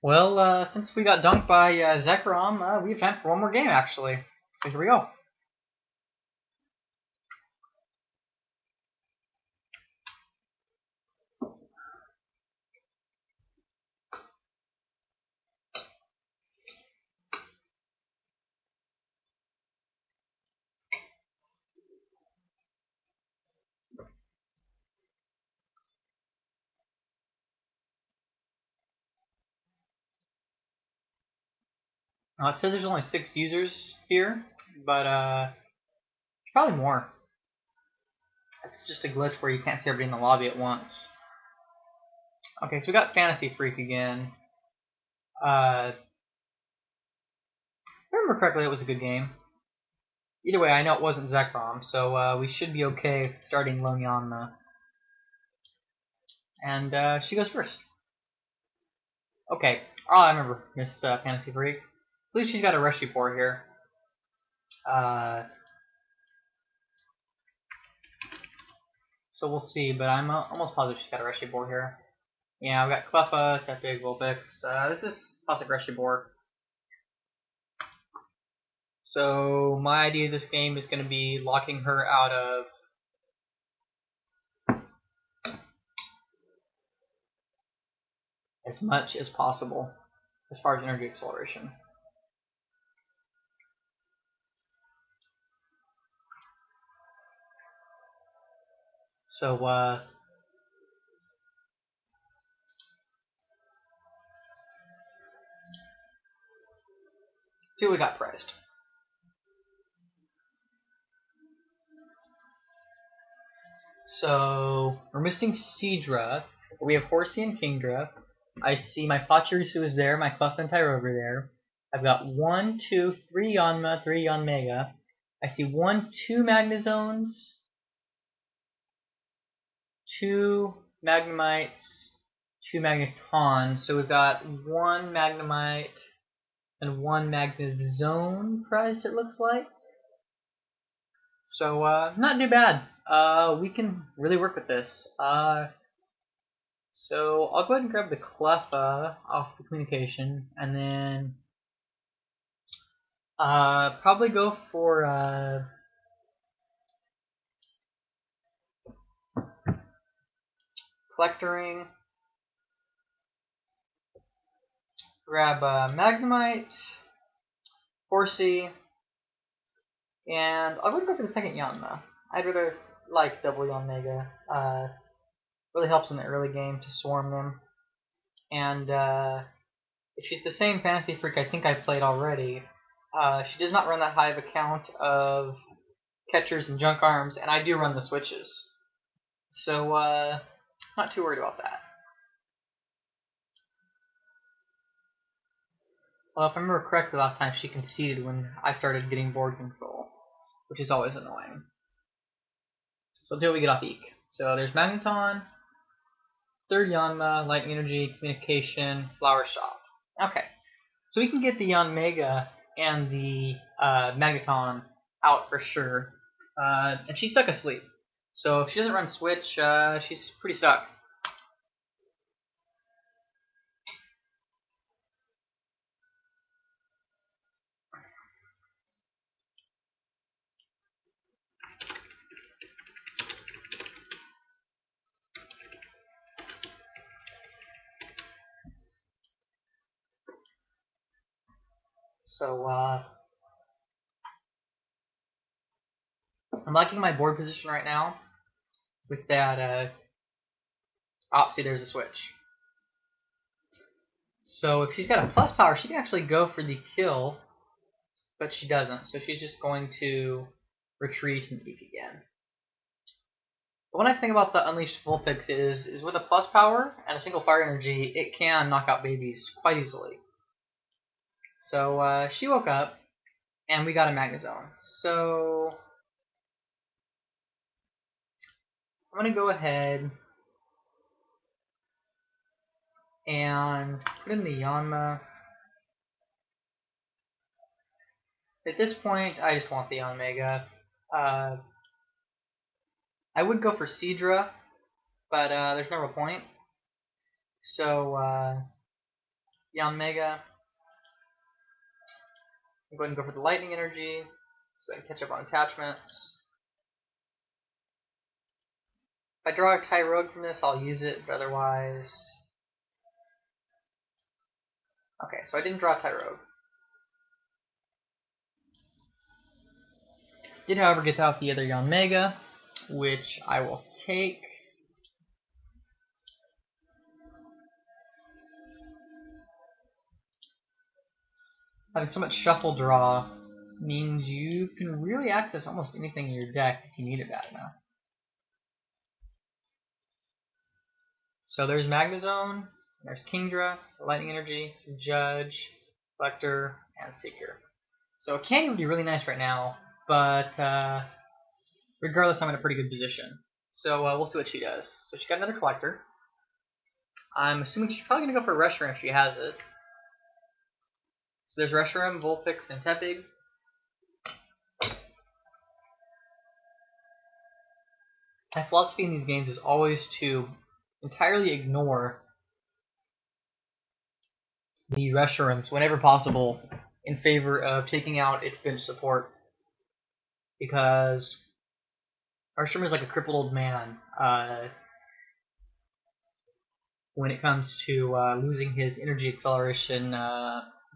Well, since we got dunked by Zekrom, we have time for one more game, actually. So here we go. It says there's only 6 users here, but probably more. It's just a glitch where you can't see everybody in the lobby at once. Okay, so we got Fantasy Freak again. If I remember correctly, it was a good game. Either way, I know it wasn't Zekrom, so we should be okay starting Lone Yanma. And she goes first. Okay, I remember Miss Fantasy Freak. I believe she's got a Reshiboar here. So we'll see, but I'm almost positive she's got a Reshiboar here. Yeah, I've got Cleffa, Tepig, Vulpix. This is classic Reshiboar. So my idea of this game is going to be locking her out of as much as possible as far as energy acceleration. So see what we got priced. So we're missing Seadra. We have Horsey and Kingdra. I see my Pachirisu is there, my Cleffa and Tyrover there. I've got 1, 2, 3 Yanma, 3 Yanmega. I see 1, 2 Magnezones, 2 Magnemites, 2 Magnetons. So we've got 1 Magnemite and 1 Magnezone priced, it looks like. So not too bad. We can really work with this. So I'll go ahead and grab the Cleffa off the communication, and then probably go for Collectoring. Grab Magnemite, Horsey, and I'll go ahead and go for the second Yanma. I'd rather like double Yanmega. Really helps in the early game to swarm them. And if she's the same Fantasy Freak I think I played already, she does not run that high of a count of catchers and junk arms, and I do run the switches. So, not too worried about that. Well, if I remember correctly, last time she conceded when I started getting board control, which is always annoying. So until we get off Eek. So there's Magneton, third Yanma, Lightning Energy, Communication, Flower Shop. Okay, so we can get the Yanmega and the Magneton out for sure. And she's stuck asleep. So if she doesn't run Switch, she's pretty stuck. So I'm liking my board position right now with that. See, there's a switch. So if she's got a plus power, she can actually go for the kill, but she doesn't. So she's just going to retreat and peek again. The one nice thing about the Unleashed Vulpix is with a plus power and a single fire energy, it can knock out babies quite easily. So she woke up, and we got a Magnezone. So I'm going to go ahead and put in the Yanma. At this point, I just want the Yanmega. I would go for Seadra, but there's no real point. So Yanmega. I'm going to go for the lightning energy so I can catch up on attachments. If I draw a Tyrogue from this, I'll use it, but otherwise... Okay, so I didn't draw Tyrogue. Did, however, get out the other Yanmega, which I will take. Having so much shuffle draw means you can really access almost anything in your deck if you need it bad enough. So there's Magnezone, there's Kingdra, Lightning Energy, Judge, Collector, and Seeker. So a Candy would be really nice right now, but regardless, I'm in a pretty good position. So we'll see what she does. So she got another Collector. I'm assuming she's probably going to go for Reshiram if she has it. So there's Reshiram, Vulpix, and Tepig. My philosophy in these games is always to entirely ignore the Reshirams whenever possible in favor of taking out its bench support. Because Reshiram is like a crippled old man when it comes to losing his energy acceleration.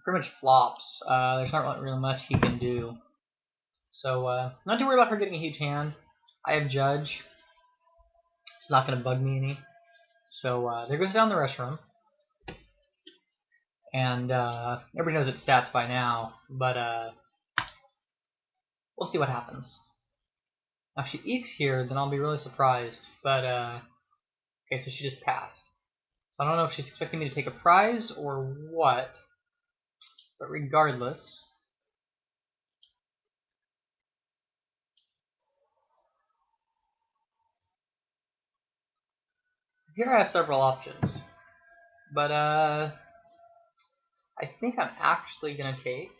Pretty much flops. There's not really much he can do. So not too worried about her getting a huge hand. I have Judge. It's not going to bug me any. So there goes down the Reshiram. And everybody knows its stats by now, but we'll see what happens. Now if she eeks here, then I'll be really surprised. But okay, so she just passed. So I don't know if she's expecting me to take a prize or what. But regardless, here I have several options. But I think I'm actually going to take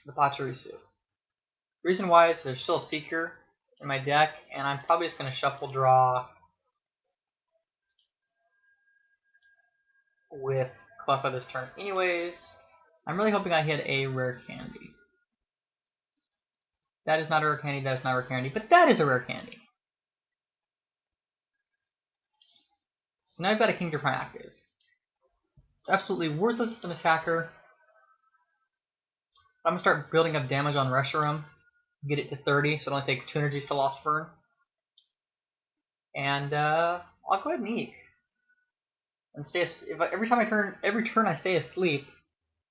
the Pachirisu. The reason why is there's still a Seeker in my deck, and I'm probably just going to shuffle draw with Cleffa this turn anyways. I'm really hoping I hit a rare candy. That is not a rare candy, that is not a rare candy, but that is a rare candy. So now I've got a Kingdra Prime active. It's absolutely worthless as an attacker. I'm going to start building up damage on Reshiram. Get it to 30, so it only takes 2 energies to Lost Burn. And I'll go ahead and eek. And stay. Every turn I stay asleep,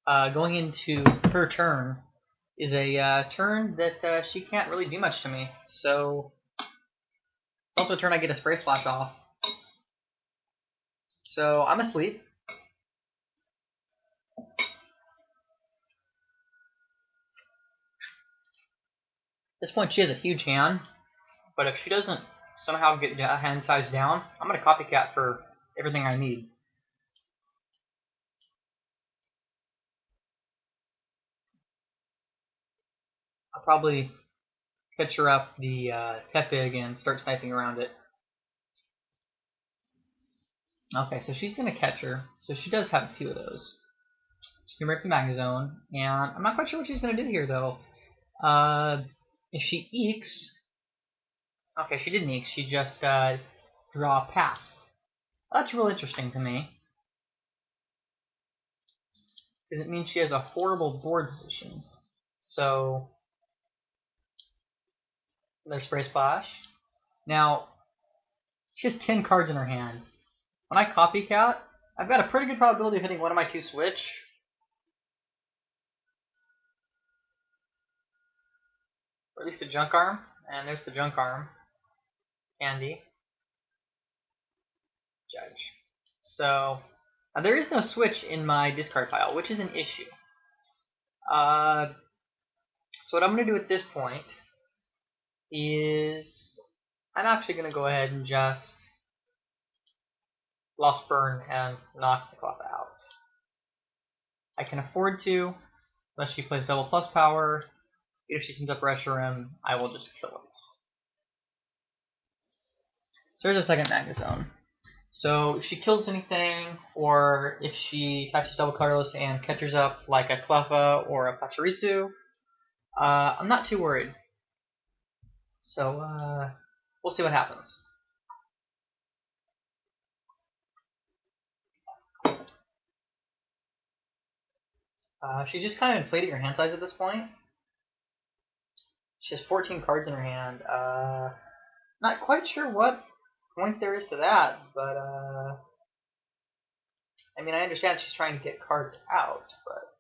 going into her turn is a turn that she can't really do much to me. So it's also a turn I get a Spray Splash off. So I'm asleep. At this point, she has a huge hand, but if she doesn't somehow get hand size down, I'm going to copycat for everything I need. I'll probably catch her up the Tepig and start sniping around it. Okay, so she's going to catch her, so she does have a few of those. She's going to break the Magnezone, and I'm not quite sure what she's going to do here, though. If she eeks... Okay, she didn't eek, she just draw past. That's real interesting to me. Because it means she has a horrible board position. So, there's Spray Splash. Now, she has 10 cards in her hand. When I copycat, I've got a pretty good probability of hitting one of my 2 switch. Or at least a Junk Arm. And there's the Junk Arm. Candy. Judge. So, now there is no switch in my discard pile, which is an issue. So what I'm going to do at this point is I'm actually going to go ahead and just Lost Burn and knock the Cleffa out. I can afford to, unless she plays double plus power. If she sends up Reshiram, I will just kill it. So there's a second Magnezone. So if she kills anything, or if she attaches double colorless and catches up like a Cleffa or a Pachirisu, I'm not too worried. So we'll see what happens. She's just kind of inflating her hand size at this point. She has 14 cards in her hand. Not quite sure what point there is to that, but I mean, I understand she's trying to get cards out, but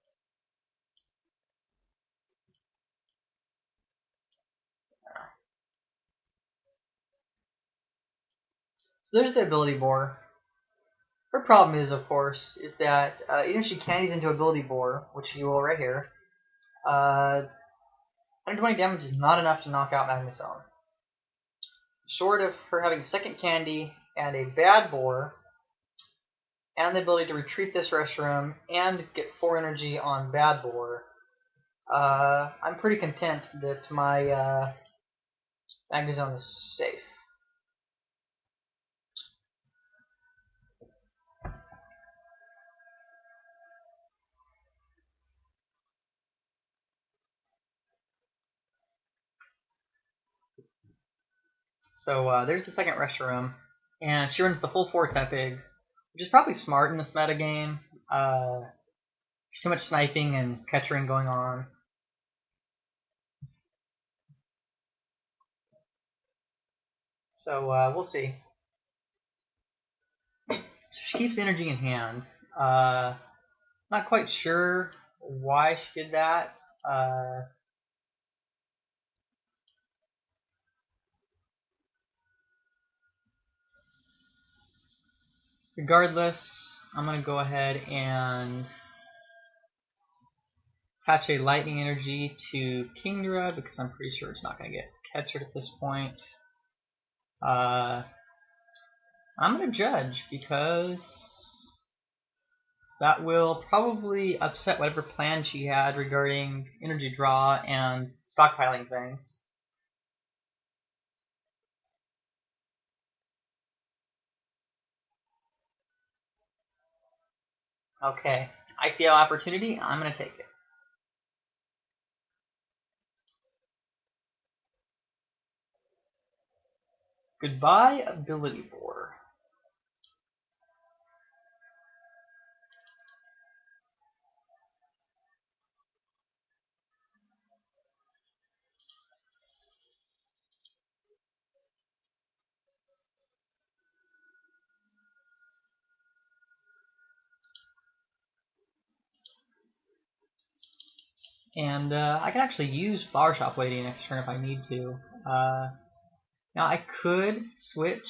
so there's the ability bore. Her problem is, of course, is that even if she candies into ability bore, which she will right here, 120 damage is not enough to knock out Magnezone. Short of her having second candy and a bad bore, and the ability to retreat this Reshiram and get 4 energy on bad bore, I'm pretty content that my Magnezone is safe. So there's the second Reshiram, and she runs the full 4 Tepig, which is probably smart in this metagame. There's too much sniping and catchering going on. So we'll see. She keeps the energy in hand. Not quite sure why she did that. Regardless, I'm going to go ahead and attach a lightning energy to Kingdra because I'm pretty sure it's not going to get captured at this point. I'm going to judge because that will probably upset whatever plan she had regarding energy draw and stockpiling things. Okay, I see an opportunity. I'm going to take it. Goodbye, ability bore. And I can actually use Flower Shop Lady next turn if I need to. Now I could switch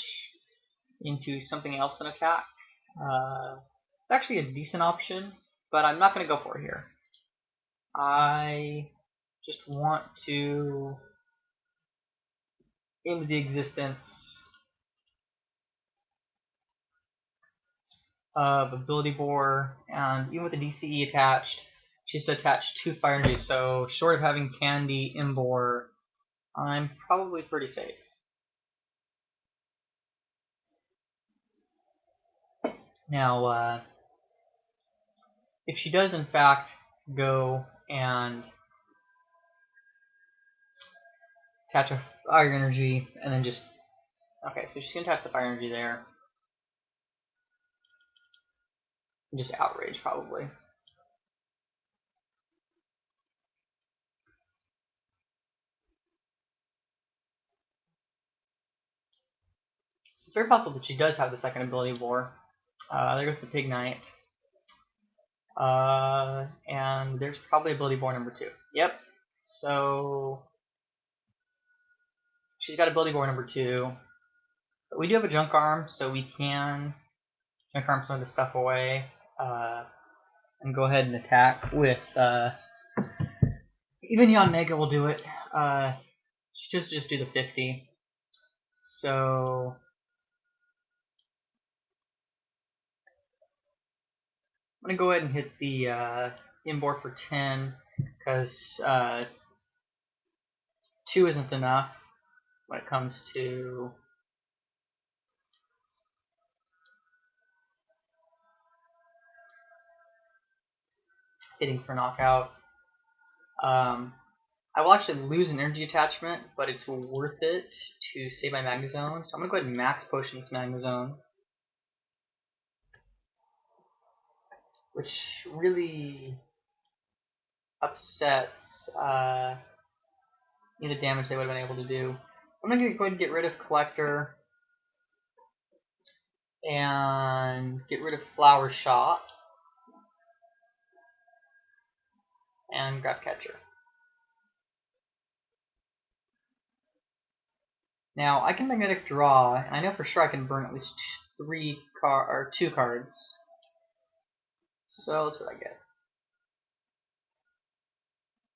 into something else and attack. It's actually a decent option, but I'm not going to go for it here. I just want to end the existence of Ability Bore, and even with the DCE attached, she's to attach 2 fire energies, so short of having Candy, Emboar, I'm probably pretty safe. Now, if she does in fact go and attach a fire energy and then just... Okay, so she's going to attach the fire energy there. Just outrage, probably. So it's very possible that she does have the second ability bore. There goes the Pig Knight. And there's probably ability bore number 2. Yep. So she's got ability bore number 2. But we do have a junk arm, so we can junk arm some of the stuff away. And go ahead and attack with even Yanmega will do it. She just do the 50. So I'm gonna go ahead and hit the Emboar for 10 because 2 isn't enough when it comes to hitting for knockout. I will actually lose an energy attachment, but it's worth it to save my Magnezone. So I'm going to go ahead and max potion this Magnezone, which really upsets the damage they would have been able to do. I'm going to go ahead and get rid of Collector and get rid of Flower Shot and grab Catcher. Now I can Magnetic Draw, and I know for sure I can burn at least 2 cards. So let's see what I get.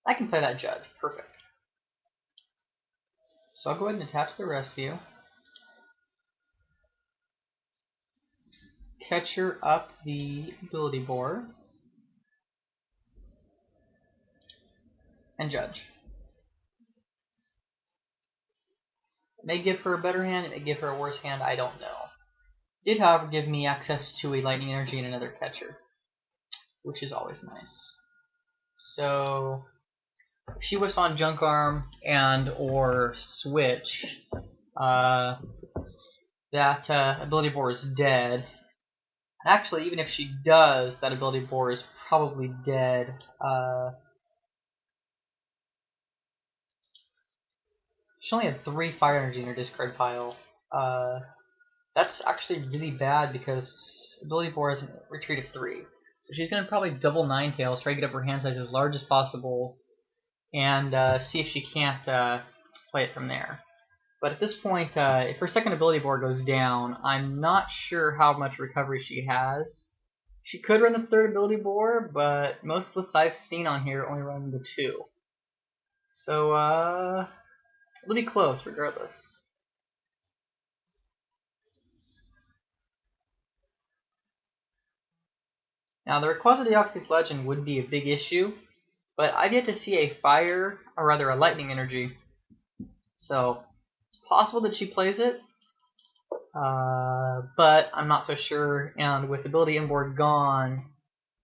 I can play that Judge. Perfect. So I'll go ahead and attach the Rescue. Catcher up the ability board. And Judge. It may give her a better hand, it may give her a worse hand, I don't know. It did, however, give me access to a Lightning Energy and another Catcher, which is always nice. So if she was on Junk Arm and or Switch, that ability board is dead. Actually, even if she does, that ability board is probably dead. She only had 3 fire energy in her discard pile. That's actually really bad because ability board has a retreat of 3. So she's going to probably double Ninetales, try to get up her hand size as large as possible, and see if she can't play it from there. But at this point, if her second ability board goes down, I'm not sure how much recovery she has. She could run a third ability board, but most lists I've seen on here only run the 2. So, it'll be close regardless. Now, the Rayquaza Deoxys Legend would be a big issue, but I've yet to see a fire, or rather a lightning energy. So, it's possible that she plays it, but I'm not so sure, and with ability Emboar gone,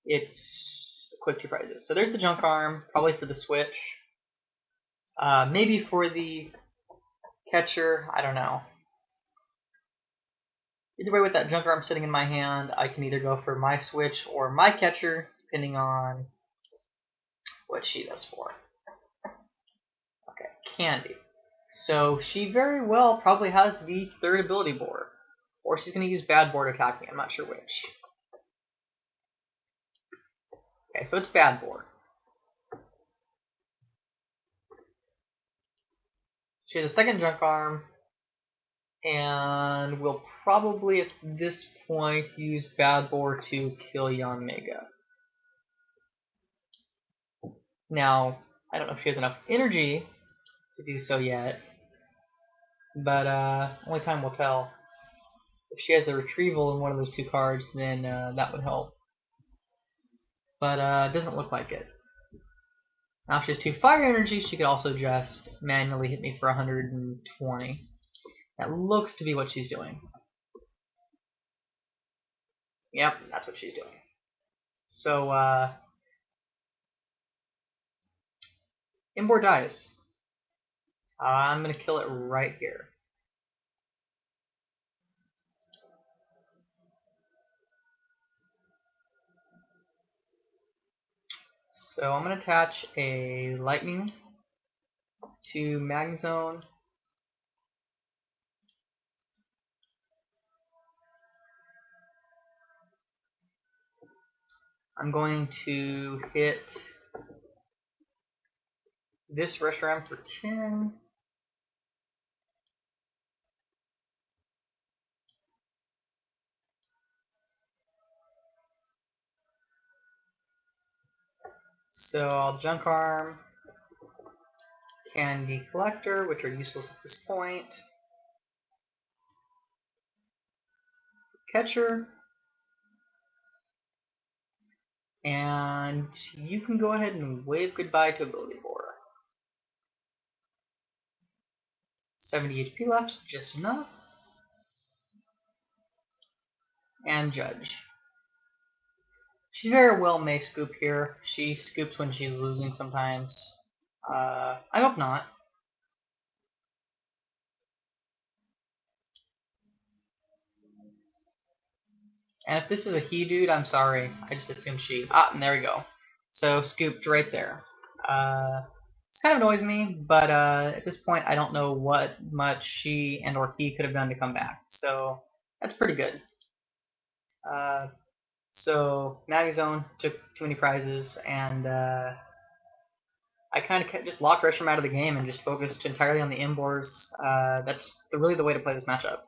it's a quick 2 prizes. So there's the Junk Arm, probably for the Switch. Maybe for the Catcher, I don't know. Either way, with that Junk Arm sitting in my hand, I can either go for my Switch or my Catcher, depending on what she does for. Okay, Candy. So she very well probably has the third ability board. Or she's going to use Bad Board to attack me, I'm not sure which. Okay, so it's Bad Board. She has a second Junk Arm, and we'll probably at this point use Bad Board to kill Yanmega. Now, I don't know if she has enough energy to do so yet, but only time will tell. If she has a retrieval in one of those 2 cards, then that would help. But it doesn't look like it. Now, if she has 2 fire energy, she could also just manually hit me for 120. That looks to be what she's doing. Yep, that's what she's doing. So, Emboar dies. I'm going to kill it right here. So I'm going to attach a Lightning to Magnezone. I'm going to hit this Reshiram for 10. So I'll Junk Arm, Candy Collector, which are useless at this point. Catcher. And you can go ahead and wave goodbye to Ability Board. 70 HP left, just enough. And Judge. She very well may scoop here. She scoops when she's losing sometimes. I hope not. And if this is a he dude, I'm sorry. I just assumed she. Ah, and there we go. So scooped right there. This kind of annoys me, but at this point I don't know what much she and or he could have done to come back. So that's pretty good. Uh, so Magnezone took too many prizes, and I kind of just locked Reshiram out of the game and just focused entirely on the Emboars. That's really the way to play this matchup.